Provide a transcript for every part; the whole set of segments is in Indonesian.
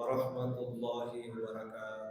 warahmatullahi wabarakatuh.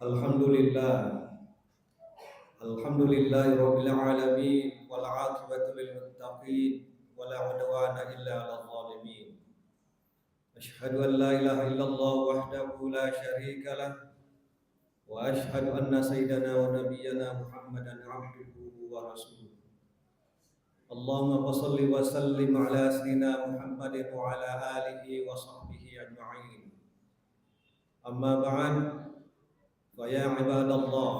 Alhamdulillah, Alhamdulillahirabbil alamin wal 'aqibatu lil muttaqin wala 'udwana illa 'alal zalimin. Asyhadu an la ilaha illallah wahdahu la syarika lah wa asyhadu anna sayyidana wa nabiyyana Muhammadan 'abduhu wa rasuluh. Allahumma shalli wa sallim ala sayyidina Muhammadin wa ala alihi wa sahbihi ajma'in. Amma ba'd. فيا عباد الله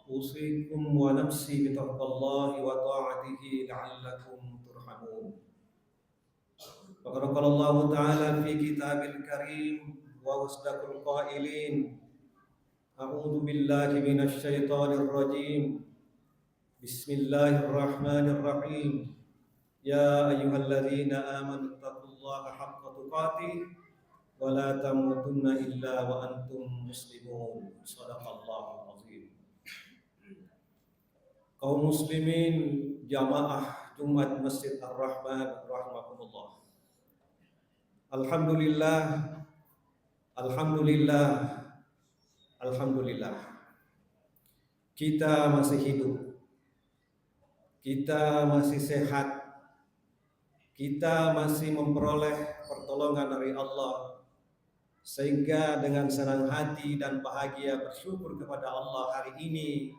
أوصيكم ونفسي بتقوى الله وطاعته لعلكم ترحمون. فقد قال الله تعالى في كتابه الكريم وأصدق القائلين: أعوذ بالله من الشيطان الرجيم. بسم الله الرحمن الرحيم. يا أيها الذين آمنوا اتقوا الله حق تقاته ولا تموتن إلا وأنتم مسلمون. Sadaqallahul azim. Kaum muslimin jamaah Jumat Masjid Ar-Rahman rahimakumullah. Alhamdulillah, alhamdulillah, alhamdulillah. Kita masih hidup. Kita masih sehat. Kita masih memperoleh pertolongan dari Allah, sehingga dengan senang hati dan bahagia bersyukur kepada Allah hari ini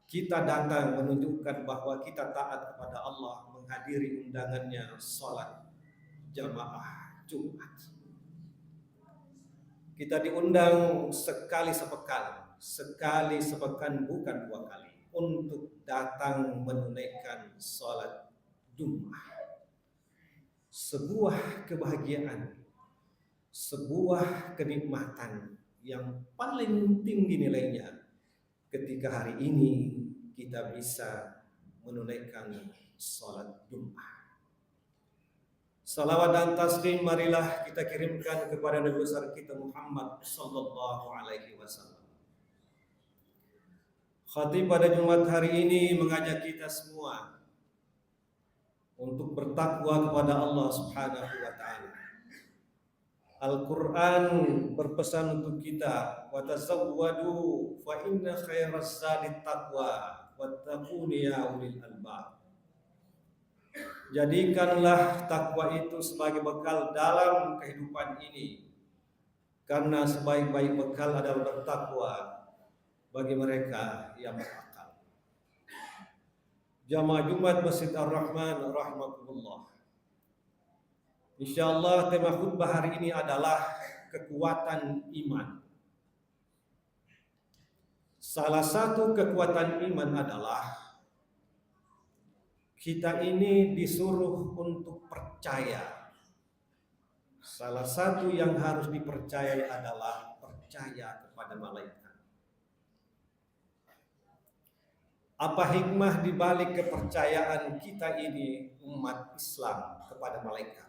kita datang menunjukkan bahwa kita taat kepada Allah, menghadiri undangannya salat jamaah Jumat. Kita diundang sekali sepekan bukan 2 kali untuk datang menunaikan salat Jumat. Sebuah kebahagiaan, sebuah kenikmatan yang paling tinggi nilainya ketika hari ini kita bisa menunaikan salat Jumat. Salawat dan taslim marilah kita kirimkan kepada Nabi besar kita Muhammad sallallahu alaihi wasallam. Khatib pada Jumat hari ini mengajak kita semua untuk bertakwa kepada Allah Subhanahu wa taala. Al-Quran berpesan untuk kita, wa tazawwadu fa inna khairaz zadit taqwa wattaquni ya ulil albab. Jadikanlah takwa itu sebagai bekal dalam kehidupan ini, karena sebaik-baik bekal adalah bertakwa bagi mereka yang berakal. Jamaah Jumat Masjid Ar-Rahman rahimakumullah. Insyaallah tema khutbah hari ini adalah kekuatan iman. Salah satu kekuatan iman adalah kita ini disuruh untuk percaya. Salah satu yang harus dipercayai adalah percaya kepada malaikat. Apa hikmah di balik kepercayaan kita ini umat Islam kepada malaikat?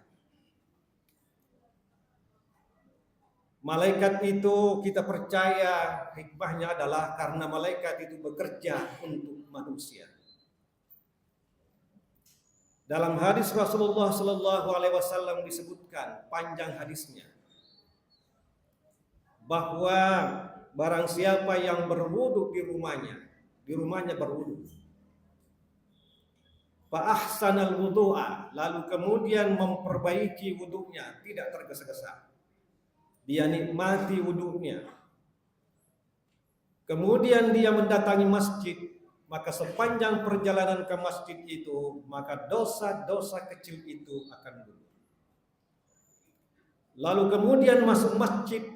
Malaikat itu kita percaya hikmahnya adalah karena malaikat itu bekerja untuk manusia. Dalam hadis Rasulullah sallallahu alaihi wasallam disebutkan, panjang hadisnya, bahwa barang siapa yang berwudu di rumahnya berwudu, fa ahsanal wudu'a, lalu kemudian memperbaiki wudunya, tidak tergesa-gesa, dia nikmati wudunya, kemudian dia mendatangi masjid, maka sepanjang perjalanan ke masjid itu, maka dosa-dosa kecil itu akan gugur. Lalu kemudian masuk masjid,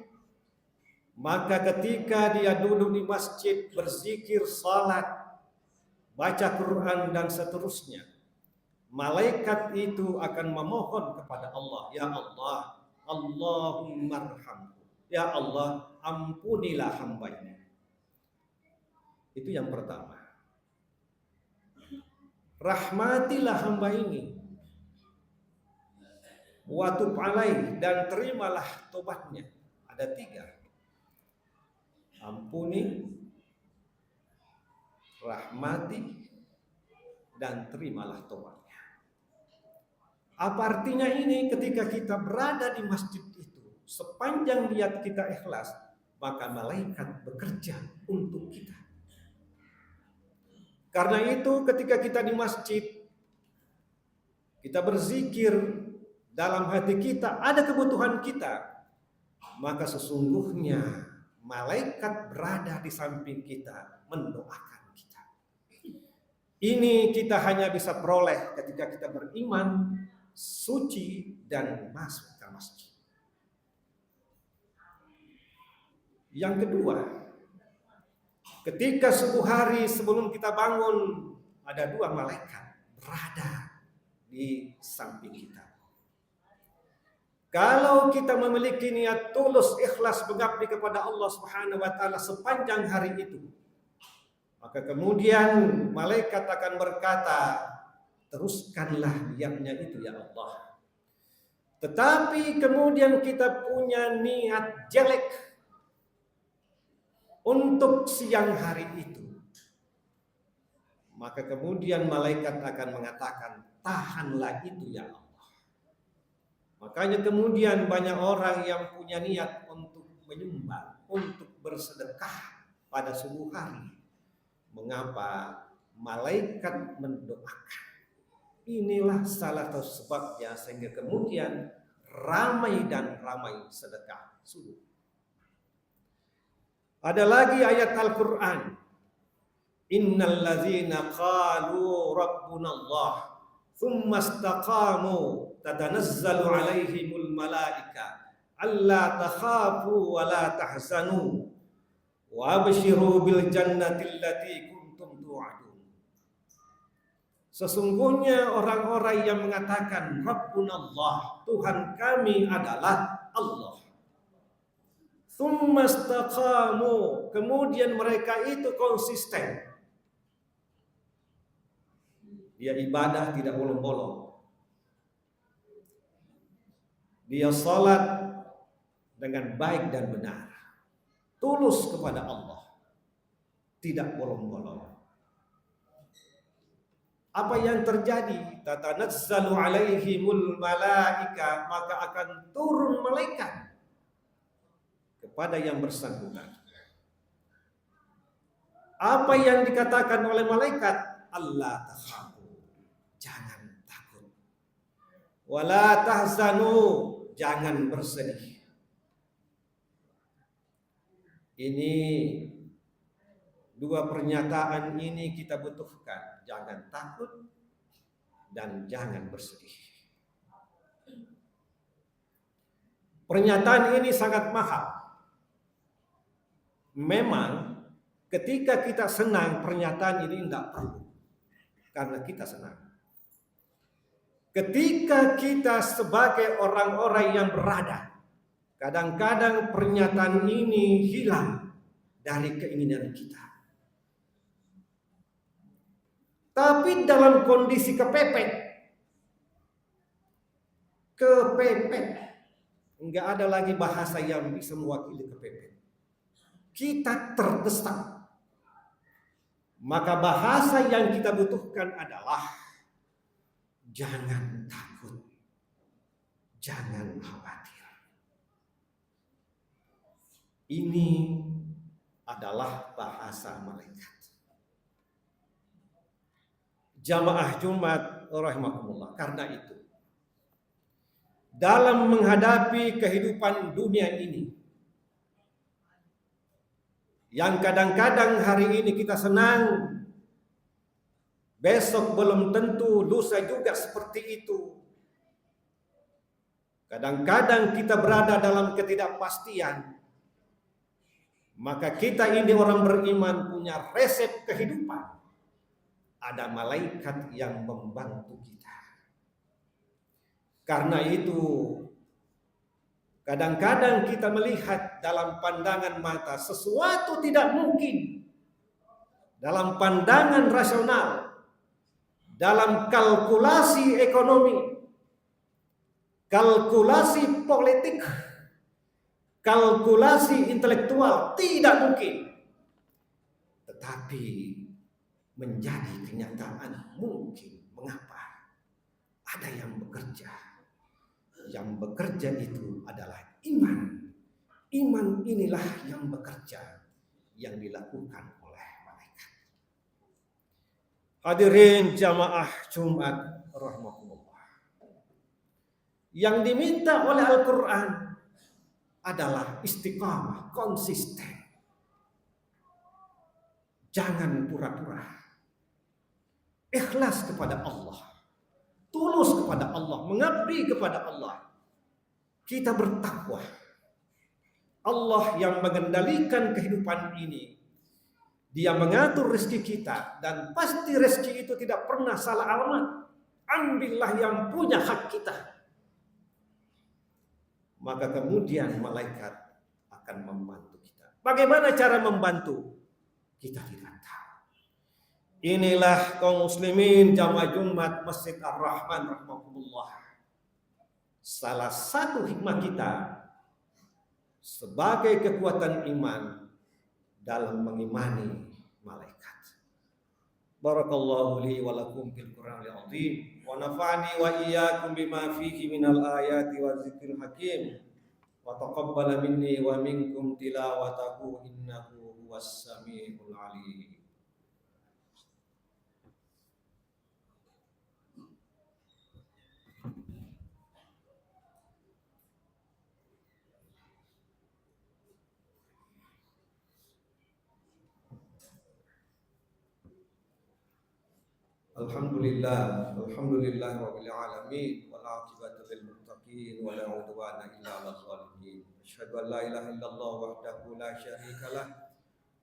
maka ketika dia duduk di masjid, berzikir, salat, baca Quran dan seterusnya, malaikat itu akan memohon kepada Allah, ya Allah, Allahumma'rhamhu, ya Allah, ampunilah hamba ini. Itu yang pertama. Rahmatilah hamba ini, wa tub alaih, dan terimalah tobatnya. Ada 3. Ampuni, rahmati, dan terimalah tobatnya. Apa artinya ini? Ketika kita berada di masjid itu, sepanjang niat kita ikhlas, maka malaikat bekerja untuk kita. Karena itu ketika kita di masjid, kita berzikir, dalam hati kita ada kebutuhan kita, maka sesungguhnya malaikat berada di samping kita mendoakan kita. Ini kita hanya bisa peroleh ketika kita beriman, suci, dan masuk ke masjid. Yang kedua, ketika subuh hari sebelum kita bangun, ada dua malaikat berada di samping kita. Kalau kita memiliki niat tulus, ikhlas mengabdi kepada Allah Subhanahu wa taala sepanjang hari itu, maka kemudian malaikat akan berkata, teruskanlah niatnya itu ya Allah. Tetapi kemudian kita punya niat jelek untuk siang hari itu, maka kemudian malaikat akan mengatakan, tahanlah itu ya Allah. Makanya kemudian banyak orang yang punya niat untuk menyumbang, untuk bersedekah pada subuh hari. Mengapa? Malaikat mendoakan. Inilah salah satu sebabnya sehingga kemudian ramai dan ramai sedekah subuh. Ada lagi ayat Al-Quran. Innal ladzina qalu rabbuna Allah thumma istaqamu tatanazzalu alaihimul malaika alla takhafu wa la tahzanu wa abshiru bil jannati allati kuntum tu'adun. Sesungguhnya orang-orang yang mengatakan Rabbunallah, Tuhan kami adalah Allah. Tsumma istaqamu, kemudian mereka itu konsisten. Dia ibadah tidak bolong-bolong. Dia salat dengan baik dan benar. Tulus kepada Allah. Tidak bolong-bolong. Apa yang terjadi? Tatanazzalu alaihimul malaika, maka akan turun malaikat kepada yang bersangkutan. Apa yang dikatakan oleh malaikat? Allah takhafu, jangan takut. Wala tahzanu, jangan bersedih. Ini dua pernyataan ini kita butuhkan. Jangan takut dan jangan bersedih. Pernyataan ini sangat mahal. Memang ketika kita senang, pernyataan ini tidak perlu. Karena kita senang. Ketika kita sebagai orang-orang yang berada, kadang-kadang pernyataan ini hilang dari keinginan kita. Tapi dalam kondisi kepepet, enggak ada lagi bahasa yang bisa mewakili kepepet. Kita terdesak. Maka bahasa yang kita butuhkan adalah jangan takut, jangan khawatir. Ini adalah bahasa malaikat. Jamaah Jumat rahimakumullah, karena itu dalam menghadapi kehidupan dunia ini yang kadang-kadang hari ini kita senang, besok belum tentu, lusa juga seperti itu. Kadang-kadang kita berada dalam ketidakpastian. Maka kita ini orang beriman punya resep kehidupan. Ada malaikat yang membantu kita. Karena itu kadang-kadang kita melihat dalam pandangan mata sesuatu tidak mungkin. Dalam pandangan rasional, dalam kalkulasi ekonomi, kalkulasi politik, kalkulasi intelektual tidak mungkin. Tetapi menjadi kenyataan mungkin. Mengapa? Ada yang bekerja. Yang bekerja itu adalah iman. Iman inilah yang bekerja, yang dilakukan oleh malaikat. Hadirin jamaah Jumat rahmatullah. Yang diminta oleh Al-Quran adalah istiqamah, konsisten. Jangan pura-pura. Ikhlas kepada Allah. Tulus kepada Allah, mengabdi kepada Allah. Kita bertakwa. Allah yang mengendalikan kehidupan ini. Dia mengatur rezeki kita, dan pasti rezeki itu tidak pernah salah alamat. Ambillah yang punya hak kita. Maka kemudian malaikat akan membantu kita. Bagaimana cara membantu? Kita tidak tahu. Inilah kaum muslimin jamaah Jumat Masjid Ar-Rahman rahmatullah. Salah satu hikmah kita sebagai kekuatan iman dalam mengimani malaikat. Barakallahu li wa lakum fil Qur'anil azim wa nafa'ani wa iyyakum bima fihi minal ayati wa dzikril hakim wa taqabbala minni wa minkum tilawatahu innahu huwas samiul alim. Alhamdulillah rabbil alamin wal aqibatu lil muttaqin wa la udwana illa 'alal zalimin. Asyhadu an la ilaha illallah wahdahu la syarika lah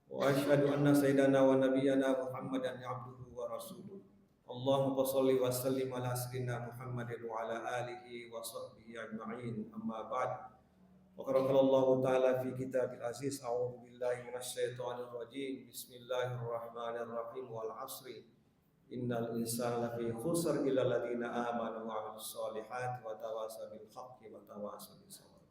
wa asyhadu anna sayyidana wa nabiyyana Muhammadan 'abduhu wa rasuluh. Allahumma shalli wa sallim ala sayyidina Muhammadin wa ala alihi wa sahbihi ajma'in. Amma ba'd. Wa qala Allah ta'ala fi kitabil aziz a'udzu billahi minasy syaithanir rajim. Bismillahirrahmanirrahim wal 'asri. Innal insana lafi khusr illa alladziina aamanu wa 'amilus shalihaati wa tawaasaw bil haqqi wa tawaasaw bis sabr.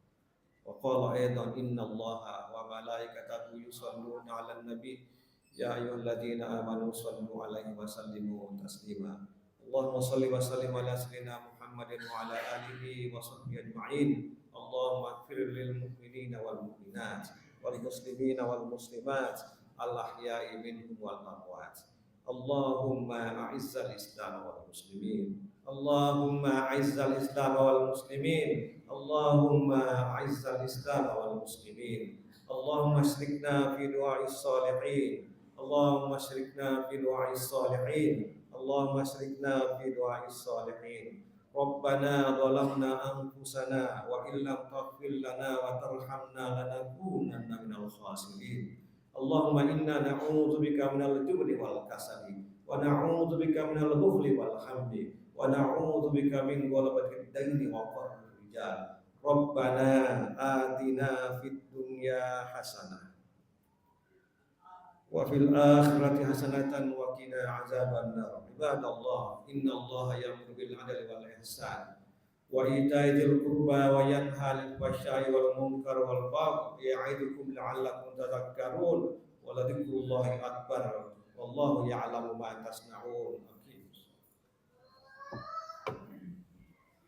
Wa qala aidan innallaha wa malaikatahu yusholluna 'alan nabi ya ayyuhalladziina aamanu shallu 'alaihi wa sallimu taslima. Allahumma shalli wa sallim ala sayyidina Muhammadin wa ala alihi wa sahbihi ajma'in. Allahumma ighfir lil mu'minina wal mu'minat wal muslimina wal muslimat al ahya'i minhum wal amwat. Allahumma a'izzal Islam wal muslimin. Allahumma a'izzal Islam wal muslimin. Allahumma a'izzal Islam wal muslimin. Allahumma ashrikna fi du'a'is salihin. Allahumma ashrikna fi du'a'is salihin. Allahumma ashrikna fi du'a'is salihin. Rabbana dhalamna anfusana wa illam taghfir lana wa tarhamna lanakunanna minal khasirin. Allahumma inna na'udzu bika minal jubni wal kasali wa na'udzu bika minal bukhli wal hamdi wa na'udzu bika min ghalabatid daini wa qahrir rijal. Rabbana atina fid dunya hasanah wa fil akhirati hasanatan wa qina azabannar. Ibadallah, innallaha ya'muru bil 'adli wal ihsan wa ita'i dzil qurba wa yanha 'anil fahsya'i wal munkar wal baghi ya'idukum la'allakum tadhakkarun wa la dzikrullahi akbar wallahu ya'lamu ma tasna'un.